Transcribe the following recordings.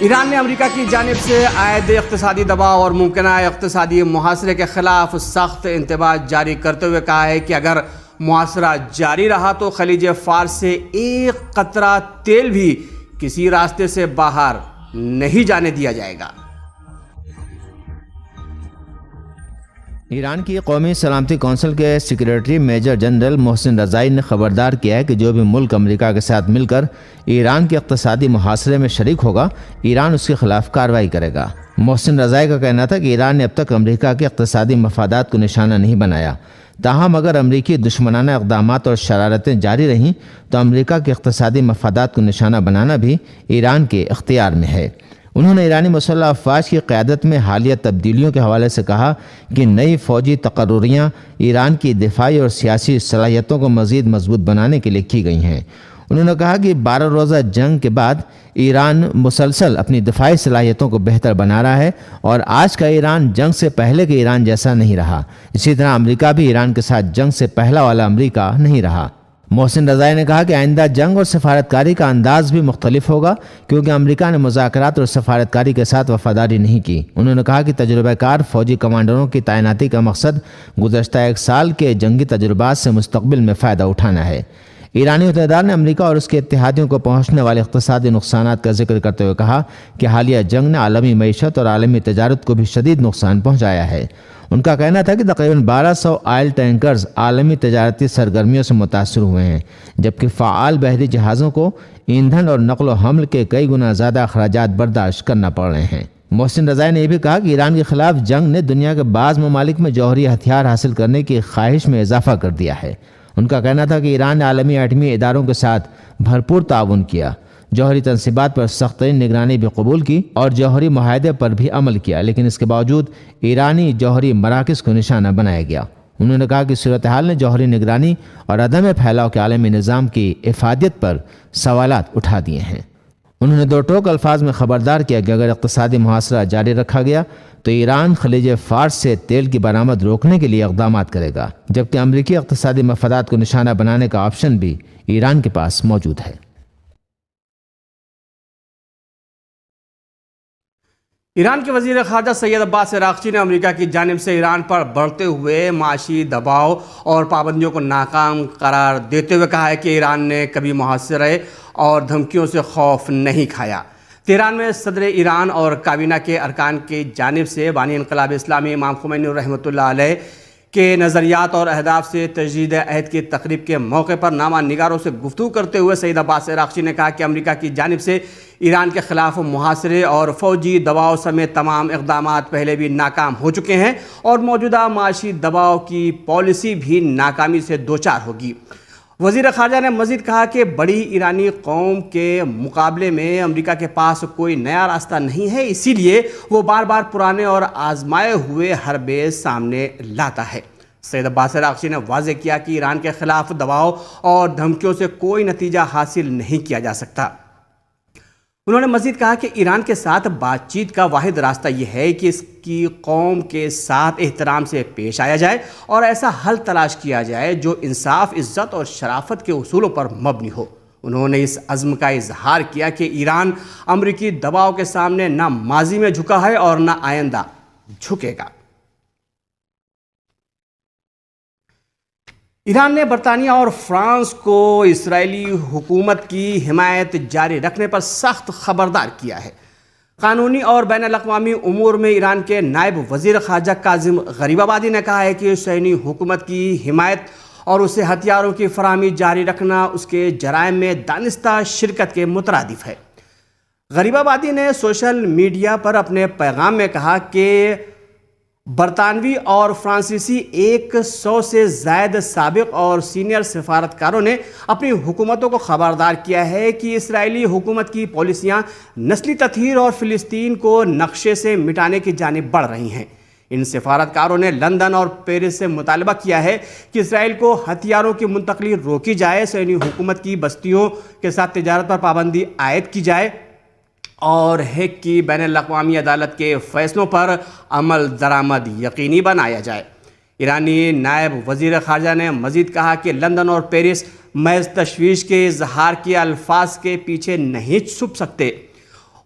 ایران نے امریکہ کی جانب سے عائد اقتصادی دباؤ اور ممکنہ اقتصادی محاصرے کے خلاف سخت انتباہ جاری کرتے ہوئے کہا ہے کہ اگر محاصرہ جاری رہا تو خلیج فارس سے ایک قطرہ تیل بھی کسی راستے سے باہر نہیں جانے دیا جائے گا۔ ایران کی قومی سلامتی کونسل کے سیکریٹری میجر جنرل محسن رضائی نے خبردار کیا ہے کہ جو بھی ملک امریکہ کے ساتھ مل کر ایران کے اقتصادی محاصرے میں شریک ہوگا، ایران اس کے خلاف کارروائی کرے گا۔ محسن رضائی کا کہنا تھا کہ ایران نے اب تک امریکہ کے اقتصادی مفادات کو نشانہ نہیں بنایا، تاہم اگر امریکی دشمنانہ اقدامات اور شرارتیں جاری رہیں تو امریکہ کے اقتصادی مفادات کو نشانہ بنانا بھی ایران کے اختیار میں ہے۔ انہوں نے ایرانی مسلح افواج کی قیادت میں حالیہ تبدیلیوں کے حوالے سے کہا کہ نئی فوجی تقرریاں ایران کی دفاعی اور سیاسی صلاحیتوں کو مزید مضبوط بنانے کے لیے کی گئی ہیں۔ انہوں نے کہا کہ 12 روزہ جنگ کے بعد ایران مسلسل اپنی دفاعی صلاحیتوں کو بہتر بنا رہا ہے اور آج کا ایران جنگ سے پہلے کے ایران جیسا نہیں رہا۔ اسی طرح امریکہ بھی ایران کے ساتھ جنگ سے پہلا والا امریکہ نہیں رہا۔ محسن رضائی نے کہا کہ آئندہ جنگ اور سفارتکاری کا انداز بھی مختلف ہوگا کیونکہ امریکہ نے مذاکرات اور سفارتکاری کے ساتھ وفاداری نہیں کی۔ انہوں نے کہا کہ تجربہ کار فوجی کمانڈروں کی تعیناتی کا مقصد گزشتہ 1 سال کے جنگی تجربات سے مستقبل میں فائدہ اٹھانا ہے۔ ایرانی عہدیدار نے امریکہ اور اس کے اتحادیوں کو پہنچنے والے اقتصادی نقصانات کا ذکر کرتے ہوئے کہا کہ حالیہ جنگ نے عالمی معیشت اور عالمی تجارت کو بھی شدید نقصان پہنچایا ہے۔ ان کا کہنا تھا کہ تقریباً 1200 آئل ٹینکرز عالمی تجارتی سرگرمیوں سے متاثر ہوئے ہیں، جبکہ فعال بحری جہازوں کو ایندھن اور نقل و حمل کے کئی گنا زیادہ اخراجات برداشت کرنا پڑ رہے ہیں۔ محسن رضائی نے یہ بھی کہا کہ ایران کے خلاف جنگ نے دنیا کے بعض ممالک میں جوہری ہتھیار حاصل کرنے کی خواہش میں اضافہ کر دیا ہے۔ ان کا کہنا تھا کہ ایران نے عالمی ایٹمی اداروں کے ساتھ بھرپور تعاون کیا، جوہری تنصیبات پر سخت ترین نگرانی بھی قبول کی اور جوہری معاہدے پر بھی عمل کیا، لیکن اس کے باوجود ایرانی جوہری مراکز کو نشانہ بنایا گیا۔ انہوں نے کہا کہ صورتحال نے جوہری نگرانی اور عدم پھیلاؤ کے عالمی نظام کی افادیت پر سوالات اٹھا دیے ہیں۔ انہوں نے دو ٹوک الفاظ میں خبردار کیا کہ اگر اقتصادی محاصرہ جاری رکھا گیا تو ایران خلیج فارس سے تیل کی برآمد روکنے کے لیے اقدامات کرے گا، جبکہ امریکی اقتصادی مفادات کو نشانہ بنانے کا آپشن بھی ایران کے پاس موجود ہے۔ ایران کے وزیر خارجہ سید عباس عراقچی نے امریکہ کی جانب سے ایران پر بڑھتے ہوئے معاشی دباؤ اور پابندیوں کو ناکام قرار دیتے ہوئے کہا ہے کہ ایران نے کبھی محاصرے اور دھمکیوں سے خوف نہیں کھایا۔ تہران میں صدر ایران اور کابینہ کے ارکان کی جانب سے بانی انقلاب اسلامی امام خمینی رحمۃ اللہ علیہ کے نظریات اور اہداف سے تجدید عہد کی تقریب کے موقع پر نامہ نگاروں سے گفتگو کرتے ہوئے سید عباس عراقچی نے کہا کہ امریکہ کی جانب سے ایران کے خلاف محاصرے اور فوجی دباؤ سمیت تمام اقدامات پہلے بھی ناکام ہو چکے ہیں اور موجودہ معاشی دباؤ کی پالیسی بھی ناکامی سے دوچار ہوگی۔ وزیر خارجہ نے مزید کہا کہ بڑی ایرانی قوم کے مقابلے میں امریکہ کے پاس کوئی نیا راستہ نہیں ہے، اسی لیے وہ بار بار پرانے اور آزمائے ہوئے حربے سامنے لاتا ہے۔ سید عباس عراقچی نے واضح کیا کہ ایران کے خلاف دباؤ اور دھمکیوں سے کوئی نتیجہ حاصل نہیں کیا جا سکتا۔ انہوں نے مزید کہا کہ ایران کے ساتھ بات چیت کا واحد راستہ یہ ہے کہ اس کی قوم کے ساتھ احترام سے پیش آیا جائے اور ایسا حل تلاش کیا جائے جو انصاف، عزت اور شرافت کے اصولوں پر مبنی ہو۔ انہوں نے اس عزم کا اظہار کیا کہ ایران امریکی دباؤ کے سامنے نہ ماضی میں جھکا ہے اور نہ آئندہ جھکے گا۔ ایران نے برطانیہ اور فرانس کو اسرائیلی حکومت کی حمایت جاری رکھنے پر سخت خبردار کیا ہے۔ قانونی اور بین الاقوامی امور میں ایران کے نائب وزیر خارجہ کاظم غریب آبادی نے کہا ہے کہ صہیونی حکومت کی حمایت اور اسے ہتھیاروں کی فراہمی جاری رکھنا اس کے جرائم میں دانستہ شرکت کے مترادف ہے۔ غریب آبادی نے سوشل میڈیا پر اپنے پیغام میں کہا کہ برطانوی اور فرانسیسی 100 سے زائد سابق اور سینئر سفارتکاروں نے اپنی حکومتوں کو خبردار کیا ہے کہ اسرائیلی حکومت کی پالیسیاں نسلی تطہیر اور فلسطین کو نقشے سے مٹانے کی جانب بڑھ رہی ہیں۔ ان سفارتکاروں نے لندن اور پیرس سے مطالبہ کیا ہے کہ اسرائیل کو ہتھیاروں کی منتقلی روکی جائے، صہیونی حکومت کی بستیوں کے ساتھ تجارت پر پابندی عائد کی جائے اور ہیگ کی بین الاقوامی عدالت کے فیصلوں پر عمل درآمد یقینی بنایا جائے۔ ایرانی نائب وزیر خارجہ نے مزید کہا کہ لندن اور پیرس محض تشویش کے اظہار کے الفاظ کے پیچھے نہیں چھپ سکتے۔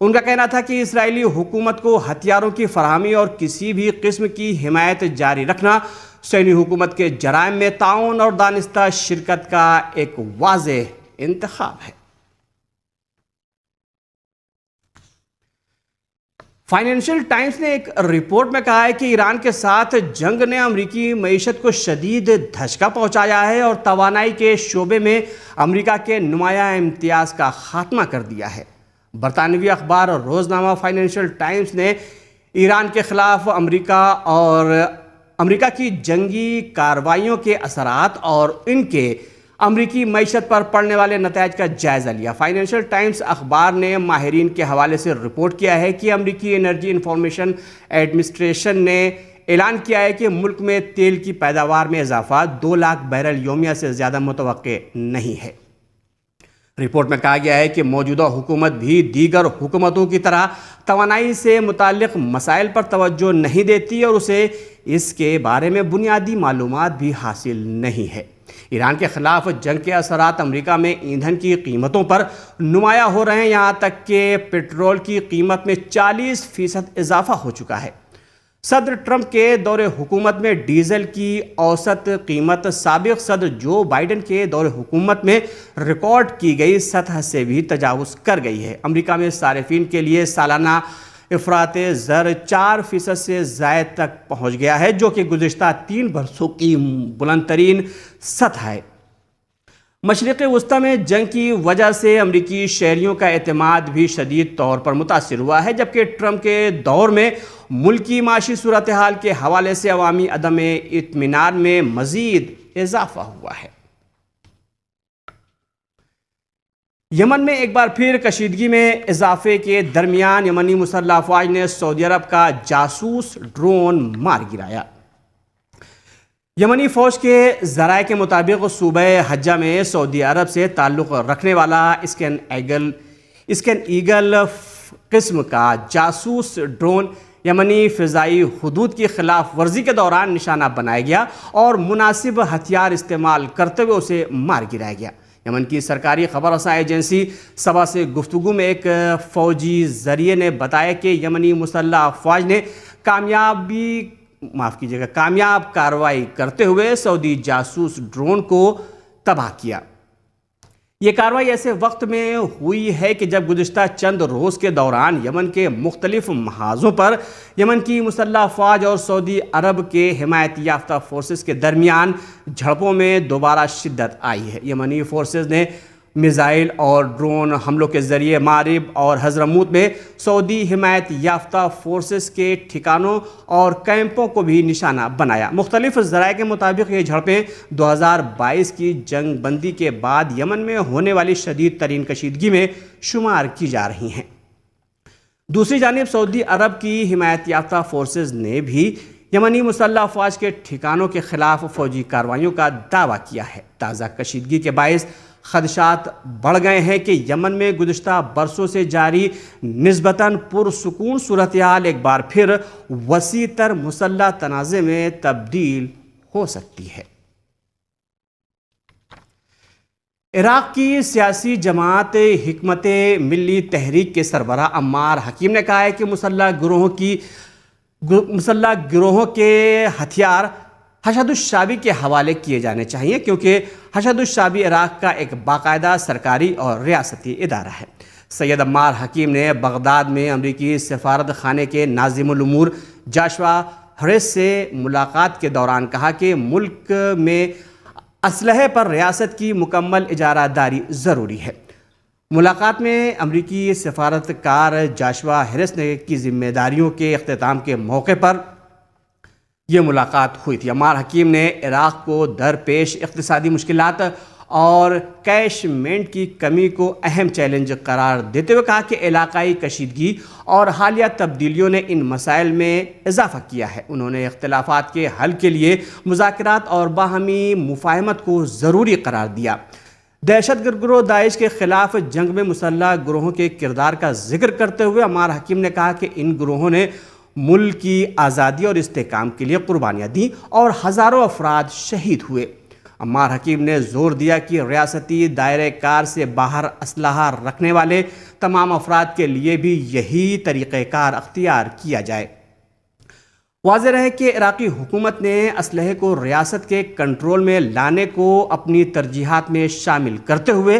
ان کا کہنا تھا کہ اسرائیلی حکومت کو ہتھیاروں کی فراہمی اور کسی بھی قسم کی حمایت جاری رکھنا صہیونی حکومت کے جرائم میں تعاون اور دانستہ شرکت کا ایک واضح انتخاب ہے۔ فائنینشل ٹائمز نے ایک رپورٹ میں کہا ہے کہ ایران کے ساتھ جنگ نے امریکی معیشت کو شدید دھچکا پہنچایا ہے اور توانائی کے شعبے میں امریکہ کے نمایاں امتیاز کا خاتمہ کر دیا ہے۔ برطانوی اخبار اور روزنامہ فائنینشل ٹائمز نے ایران کے خلاف امریکہ کی جنگی کارروائیوں کے اثرات اور ان کے امریکی معیشت پر پڑنے والے نتائج کا جائزہ لیا۔ فائنینشل ٹائمز اخبار نے ماہرین کے حوالے سے رپورٹ کیا ہے کہ امریکی انرجی انفارمیشن ایڈمنسٹریشن نے اعلان کیا ہے کہ ملک میں تیل کی پیداوار میں اضافہ 2 لاکھ بیرل یومیہ سے زیادہ متوقع نہیں ہے۔ رپورٹ میں کہا گیا ہے کہ موجودہ حکومت بھی دیگر حکومتوں کی طرح توانائی سے متعلق مسائل پر توجہ نہیں دیتی اور اسے اس کے بارے میں بنیادی معلومات بھی حاصل نہیں ہے۔ ایران کے خلاف جنگ کے اثرات امریکہ میں ایندھن کی قیمتوں پر نمایاں ہو رہے ہیں، یہاں تک کہ پیٹرول کی قیمت میں 40% اضافہ ہو چکا ہے۔ صدر ٹرمپ کے دور حکومت میں ڈیزل کی اوسط قیمت سابق صدر جو بائیڈن کے دور حکومت میں ریکارڈ کی گئی سطح سے بھی تجاوز کر گئی ہے۔ امریکہ میں صارفین کے لیے سالانہ افراط زر 4% سے زائد تک پہنچ گیا ہے، جو کہ گزشتہ 3 برسوں کی بلند ترین سطح ہے۔ مشرق وسطی میں جنگ کی وجہ سے امریکی شہریوں کا اعتماد بھی شدید طور پر متاثر ہوا ہے، جبکہ ٹرمپ کے دور میں ملکی معاشی صورتحال کے حوالے سے عوامی عدم اطمینان میں مزید اضافہ ہوا ہے۔ یمن میں ایک بار پھر کشیدگی میں اضافے کے درمیان یمنی مسلح افواج نے سعودی عرب کا جاسوس ڈرون مار گرایا۔ یمنی فوج کے ذرائع کے مطابق صوبہ حجہ میں سعودی عرب سے تعلق رکھنے والا اسکین ایگل قسم کا جاسوس ڈرون یمنی فضائی حدود کی خلاف ورزی کے دوران نشانہ بنایا گیا اور مناسب ہتھیار استعمال کرتے ہوئے اسے مار گرایا گیا۔ یمن کی سرکاری خبر رساں ایجنسی سبا سے گفتگو میں ایک فوجی ذریعے نے بتایا کہ یمنی مسلح افواج نے کامیاب کارروائی کرتے ہوئے سعودی جاسوس ڈرون کو تباہ کیا۔ یہ کارروائی ایسے وقت میں ہوئی ہے کہ جب گزشتہ چند روز کے دوران یمن کے مختلف محاذوں پر یمن کی مسلح افواج اور سعودی عرب کے حمایت یافتہ فورسز کے درمیان جھڑپوں میں دوبارہ شدت آئی ہے۔ یمنی فورسز نے میزائل اور ڈرون حملوں کے ذریعے مارب اور حضرموت میں سعودی حمایت یافتہ فورسز کے ٹھکانوں اور کیمپوں کو بھی نشانہ بنایا۔ مختلف ذرائع کے مطابق یہ جھڑپیں 2022 کی جنگ بندی کے بعد یمن میں ہونے والی شدید ترین کشیدگی میں شمار کی جا رہی ہیں۔ دوسری جانب سعودی عرب کی حمایت یافتہ فورسز نے بھی یمنی مسلح افواج کے ٹھکانوں کے خلاف فوجی کارروائیوں کا دعویٰ کیا ہے۔ تازہ کشیدگی کے باعث خدشات بڑھ گئے ہیں کہ یمن میں گزشتہ برسوں سے جاری نسبتاً پرسکون صورتحال ایک بار پھر وسیع تر مسلح تنازع میں تبدیل ہو سکتی ہے۔ عراق کی سیاسی جماعت حکمت ملی تحریک کے سربراہ عمار حکیم نے کہا ہے کہ مسلح گروہوں کے ہتھیار حشد الشعبی کے حوالے کیے جانے چاہیے، کیونکہ حشد الشعبی عراق کا ایک باقاعدہ سرکاری اور ریاستی ادارہ ہے۔ سید عمار حکیم نے بغداد میں امریکی سفارت خانے کے ناظم الامور جاشوا ہریس سے ملاقات کے دوران کہا کہ ملک میں اسلحے پر ریاست کی مکمل اجارہ داری ضروری ہے۔ ملاقات میں امریکی سفارتکار جاشوا ہریس نے کی ذمہ داریوں کے اختتام کے موقع پر یہ ملاقات ہوئی تھی۔ عمار حکیم نے عراق کو درپیش اقتصادی مشکلات اور کیشمنٹ کی کمی کو اہم چیلنج قرار دیتے ہوئے کہا کہ علاقائی کشیدگی اور حالیہ تبدیلیوں نے ان مسائل میں اضافہ کیا ہے۔ انہوں نے اختلافات کے حل کے لیے مذاکرات اور باہمی مفاہمت کو ضروری قرار دیا۔ دہشت گرد گروہ داعش کے خلاف جنگ میں مسلح گروہوں کے کردار کا ذکر کرتے ہوئے عمار حکیم نے کہا کہ ان گروہوں نے ملک کی آزادی اور استحکام کے لیے قربانیاں دیں اور ہزاروں افراد شہید ہوئے۔ عمار حکیم نے زور دیا کہ ریاستی دائرہ کار سے باہر اسلحہ رکھنے والے تمام افراد کے لیے بھی یہی طریقہ کار اختیار کیا جائے۔ واضح رہے کہ عراقی حکومت نے اسلحے کو ریاست کے کنٹرول میں لانے کو اپنی ترجیحات میں شامل کرتے ہوئے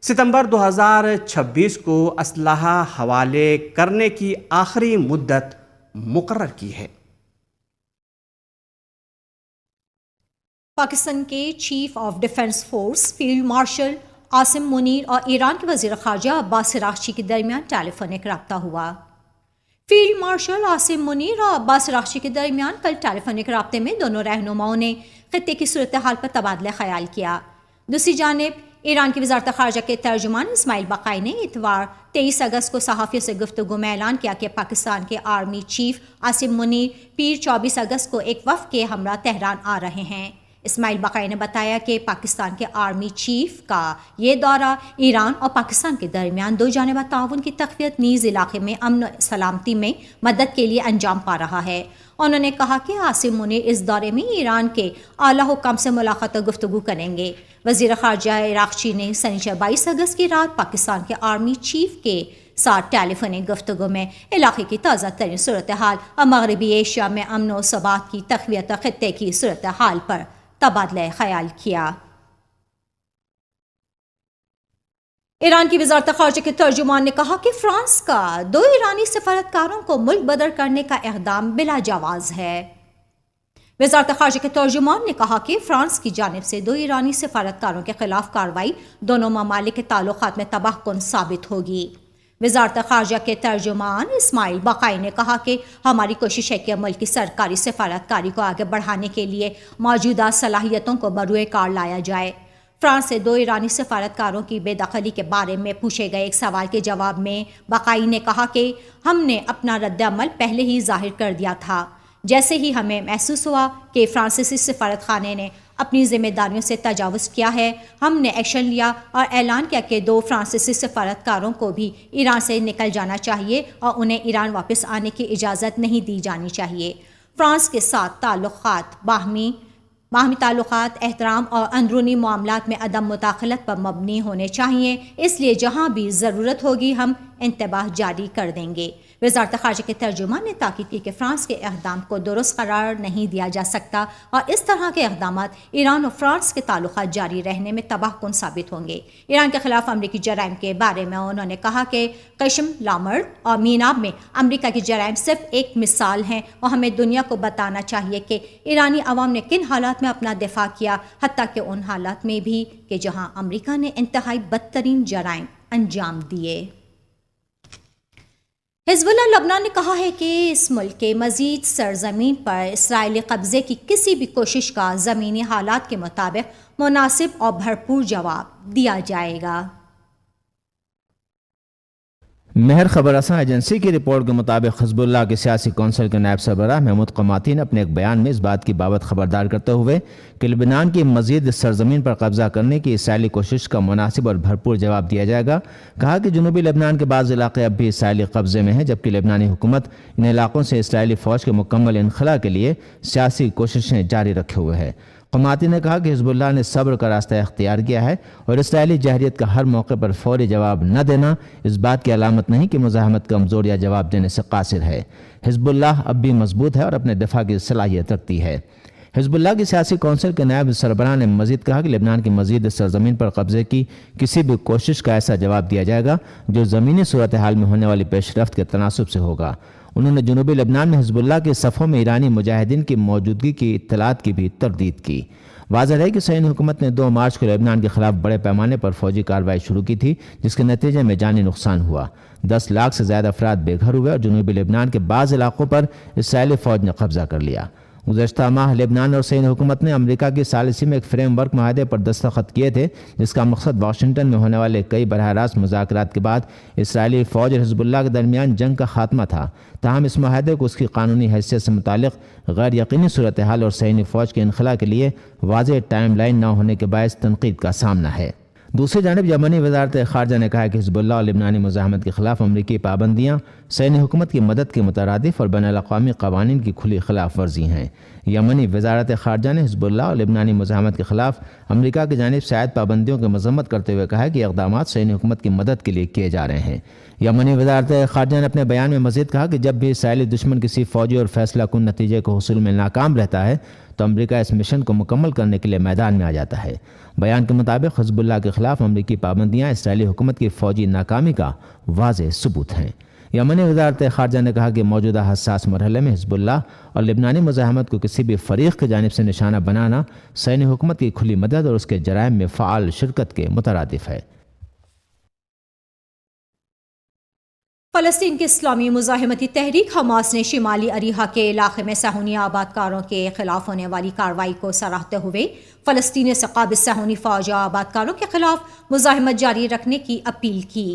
ستمبر 2026 کو اسلحہ حوالے کرنے کی آخری مدت مقرر کی ہے۔ پاکستان کے chief of defence force field marshal Asim Munir اور ایران کے وزیر خارجہ عباس اراغچی کے درمیان ٹیلی فونک رابطہ ہوا۔ فیلڈ مارشل عاصم منیر اور عباس اراغچی کے درمیان کل ٹیلی فونک رابطے میں دونوں رہنماؤں نے خطے کی صورتحال پر تبادلہ خیال کیا۔ دوسری جانب ایران کی وزارت خارجہ کے ترجمان اسماعیل بقائی نے اتوار 23 اگست کو صحافیوں سے گفتگو میں اعلان کیا کہ پاکستان کے آرمی چیف عاصم منیر پیر 24 اگست کو ایک وفد کے ہمراہ تہران آ رہے ہیں۔ اسماعیل بقائی نے بتایا کہ پاکستان کے آرمی چیف کا یہ دورہ ایران اور پاکستان کے درمیان دو جانبہ تعاون کی تقویت نیز علاقے میں امن و سلامتی میں مدد کے لیے انجام پا رہا ہے۔ انہوں نے کہا کہ عاصم منیر اس دورے میں ایران کے اعلیٰ حکام سے ملاقات اور گفتگو کریں گے۔ وزیر خارجہ اراغچی نے سنیچر 22 اگست کی رات پاکستان کے آرمی چیف کے ساتھ ٹیلی فونک گفتگو میں علاقے کی تازہ ترین صورتحال اور مغربی ایشیا میں امن و ثبات کی تقویت اور خطے کی صورتحال پر تبادلہ خیال کیا۔ ایران کی وزارت خارجہ کے ترجمان نے کہا کہ فرانس کا 2 ایرانی سفارتکاروں کو ملک بدر کرنے کا اقدام بلا جواز ہے۔ وزارت خارجہ کے ترجمان نے کہا کہ فرانس کی جانب سے 2 ایرانی سفارتکاروں کے خلاف کارروائی دونوں ممالک کے تعلقات میں تباہ کن ثابت ہوگی۔ وزارت خارجہ کے ترجمان اسماعیل بقائی نے کہا کہ ہماری کوشش ہے کہ ملک کی سرکاری سفارتکاری کو آگے بڑھانے کے لیے موجودہ صلاحیتوں کو بروئے کار لایا جائے۔ فرانس سے 2 ایرانی سفارتکاروں کی بے دخلی کے بارے میں پوچھے گئے ایک سوال کے جواب میں بقائی نے کہا کہ ہم نے اپنا رد عمل پہلے ہی ظاہر کر دیا تھا۔ جیسے ہی ہمیں محسوس ہوا کہ فرانسیسی سفارت خانے نے اپنی ذمہ داریوں سے تجاوز کیا ہے، ہم نے ایکشن لیا اور اعلان کیا کہ 2 فرانسیسی سفارتکاروں کو بھی ایران سے نکل جانا چاہیے اور انہیں ایران واپس آنے کی اجازت نہیں دی جانی چاہیے۔ فرانس کے ساتھ تعلقات باہمی تعلقات، احترام اور اندرونی معاملات میں عدم مداخلت پر مبنی ہونے چاہیے، اس لیے جہاں بھی ضرورت ہوگی ہم انتباہ جاری کر دیں گے۔ وزارت خارجہ کے ترجمان نے تاکید کی کہ فرانس کے اقدام کو درست قرار نہیں دیا جا سکتا اور اس طرح کے اقدامات ایران اور فرانس کے تعلقات جاری رہنے میں تباہ کن ثابت ہوں گے۔ ایران کے خلاف امریکی جرائم کے بارے میں انہوں نے کہا کہ قشم، لامرد اور میناب میں امریکہ کے جرائم صرف ایک مثال ہیں اور ہمیں دنیا کو بتانا چاہیے کہ ایرانی عوام نے کن حالات میں اپنا دفاع کیا، حتیٰ کہ ان حالات میں بھی کہ جہاں امریکہ نے انتہائی بدترین جرائم انجام دیے۔ حزب اللہ لبنان نے کہا ہے کہ اس ملک کے مزید سرزمین پر اسرائیلی قبضے کی کسی بھی کوشش کا زمینی حالات کے مطابق مناسب اور بھرپور جواب دیا جائے گا۔ مہر خبر رساں ایجنسی کی رپورٹ کے مطابق حزب اللہ کے سیاسی کونسل کے نائب سربراہ محمود قماتی نے اپنے ایک بیان میں اس بات کی بابت خبردار کرتے ہوئے کہ لبنان کی مزید سرزمین پر قبضہ کرنے کی اسرائیلی کوشش کا مناسب اور بھرپور جواب دیا جائے گا، کہا کہ جنوبی لبنان کے بعض علاقے اب بھی اسرائیلی قبضے میں ہیں، جبکہ لبنانی حکومت ان علاقوں سے اسرائیلی فوج کے مکمل انخلاء کے لیے سیاسی کوششیں جاری رکھے ہوئے ہے۔ قماتی نے کہا کہ حزب اللہ نے صبر کا راستہ اختیار کیا ہے اور اسرائیلی جہریت کا ہر موقع پر فوری جواب نہ دینا اس بات کی علامت نہیں کہ مزاحمت کمزور یا جواب دینے سے قاصر ہے۔ حزب اللہ اب بھی مضبوط ہے اور اپنے دفاع کی صلاحیت رکھتی ہے۔ حزب اللہ کی سیاسی کونسل کے نائب سربراہ نے مزید کہا کہ لبنان کی مزید سرزمین پر قبضے کی کسی بھی کوشش کا ایسا جواب دیا جائے گا جو زمینی صورتحال میں ہونے والی پیش رفت کے تناسب سے ہوگا۔ انہوں نے جنوبی لبنان میں حزب اللہ کے صفوں میں ایرانی مجاہدین کی موجودگی کی اطلاعات کی بھی تردید کی۔ واضح ہے کہ صہیونی حکومت نے 2 مارچ کو لبنان کے خلاف بڑے پیمانے پر فوجی کارروائی شروع کی تھی، جس کے نتیجے میں جانی نقصان ہوا، 10 لاکھ سے زیادہ افراد بے گھر ہوئے اور جنوبی لبنان کے بعض علاقوں پر اسرائیلی فوج نے قبضہ کر لیا۔ گزشتہ ماہ لبنان اور صہیونی حکومت نے امریکہ کی ثالثی میں ایک فریم ورک معاہدے پر دستخط کیے تھے، جس کا مقصد واشنگٹن میں ہونے والے کئی براہ راست مذاکرات کے بعد اسرائیلی فوج اور حزب اللہ کے درمیان جنگ کا خاتمہ تھا۔ تاہم اس معاہدے کو اس کی قانونی حیثیت سے متعلق غیر یقینی صورتحال اور صہیونی فوج کے انخلاء کے لیے واضح ٹائم لائن نہ ہونے کے باعث تنقید کا سامنا ہے۔ دوسری جانب یمنی وزارت خارجہ نے کہا ہے کہ حزب اللہ اور لبنانی مزاحمت کے خلاف امریکی پابندیاں صہیونی حکومت کی مدد کے مترادف اور بین الاقوامی قوانین کی کھلی خلاف ورزی ہیں۔ یمنی وزارت خارجہ نے حزب اللہ اور لبنانی مزاحمت کے خلاف امریکہ کی جانب سے عائد پابندیوں کی مذمت کرتے ہوئے کہا ہے کہ یہ اقدامات صہیونی حکومت کی مدد کے لیے کیے جا رہے ہیں۔ یمنی وزارت خارجہ نے اپنے بیان میں مزید کہا کہ جب بھی اسرائیلی دشمن کسی فوجی اور فیصلہ کن نتیجے کو حصول میں ناکام رہتا ہے تو امریکہ اس مشن کو مکمل کرنے کے لیے میدان میں آ جاتا ہے۔ بیان کے مطابق حزب اللہ کے خلاف امریکی پابندیاں اسرائیلی حکومت کی فوجی ناکامی کا واضح ثبوت ہیں۔ یمنی وزارت خارجہ نے کہا کہ موجودہ حساس مرحلے میں حزب اللہ اور لبنانی مزاحمت کو کسی بھی فریق کی جانب سے نشانہ بنانا صہیونی حکومت کی کھلی مدد اور اس کے جرائم میں فعال شرکت کے مترادف ہے۔ فلسطین کی اسلامی مزاحمتی تحریک حماس نے شمالی اریحہ کے علاقے میں صہیونی آبادکاروں کے خلاف ہونے والی کارروائی کو سراہتے ہوئے فلسطینی سے قابض صہیونی فوج اور آبادکاروں کے خلاف مزاحمت جاری رکھنے کی اپیل کی۔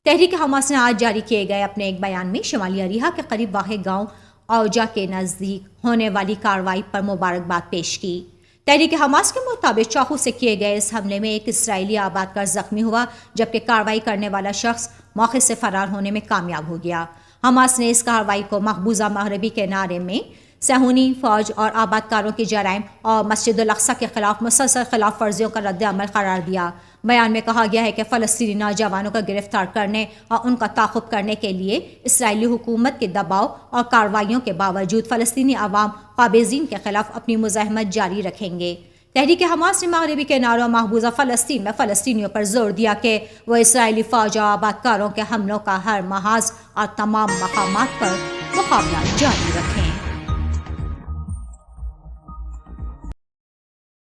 تحریک حماس نے آج جاری کیے گئے اپنے ایک بیان میں شمالی اریحہ کے قریب واقع گاؤں اوجا کے نزدیک ہونے والی کارروائی پر مبارکباد پیش کی۔ تحریک حماس کے مطابق چاقو سے کیے گئے اس حملے میں ایک اسرائیلی آبادکار زخمی ہوا جبکہ کارروائی کرنے والا شخص موقع سے فرار ہونے میں کامیاب ہو گیا۔ حماس نے اس کارروائی کو مقبوضہ مغربی کنارے میں صہیونی فوج اور آبادکاروں کے جرائم اور مسجد الاقصی کے خلاف مسلسل خلاف ورزیوں کا رد عمل قرار دیا۔ بیان میں کہا گیا ہے کہ فلسطینی نوجوانوں کا گرفتار کرنے اور ان کا تعاقب کرنے کے لیے اسرائیلی حکومت کے دباؤ اور کارروائیوں کے باوجود فلسطینی عوام قابضین کے خلاف اپنی مزاحمت جاری رکھیں گے۔ تحریک حماس نے مغربی کناروں اور محبوظہ فلسطین میں فلسطینیوں پر زور دیا کہ وہ اسرائیلی فوج اور آبادکاروں کے حملوں کا ہر محاذ اور تمام مقامات پر مقابلہ جاری رکھیں۔